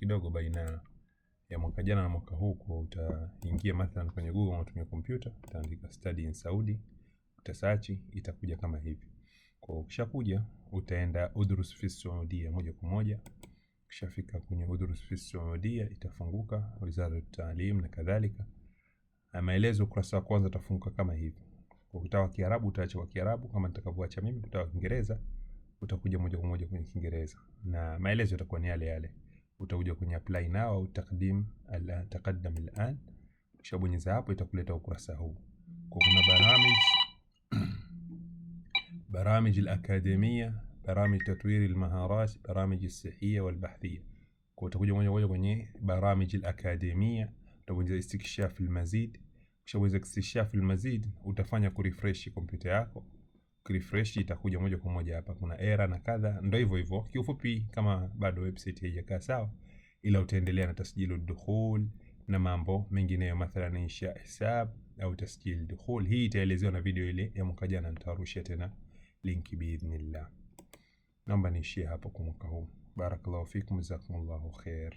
kidogo baina ya mwaka jana na mwaka huu. Kwa utaingia mathalan kwenye Google unatumia kompyuta, utaandika study in Saudi, utasearch, itakuja kama hivi. Kwa ukishakuja utaenda udrus fi Saudia moja kwa moja. Ukishafika kwenye udrus fi Saudia itafunguka Wizara ya Taalim na kadhalika. Maelezo ukurasa wa kwanza utafunguka kama hivi. Kwa ukitaka Kiarabu utaacha kwa Kiarabu, kama nitakavyoacha mimi. Ukitaka Kiingereza utakuja moja kwa moja kwenye Kiingereza na maelezo yatakuwa ni yale yale. Utakuja kwenye apply now au taqaddam al'an. Ukishabonyeza hapo itakuleta ukurasa huu. Kwa kuna برامج الأكاديمية، برامج تطوير المهارات، برامج الصحية والبحثية. utakuja moja kwa moja kwenye برامج الأكاديمية، utabonyeza istikshaf almazid. Ukishabonyeza istikshaf almazid utafanya kurefresh kompyuta yako. Kurefresh itakuja moja kwa moja hapa, kuna error na kadha, ndio hivyo hivyo. Kiufupi, kama bado website haijakaa sawa, ila utaendelea na tasjilu dukhul na mambo mengineyo, mathalan insha hisab au tasjil dukhul. Hii itaelezewa na video ile ya mwaka jana, nitarushia tena linki biidhnillah. Naomba niishie hapo kwa mwaka huu. Barakallahu fikum, jazakumullahu khair.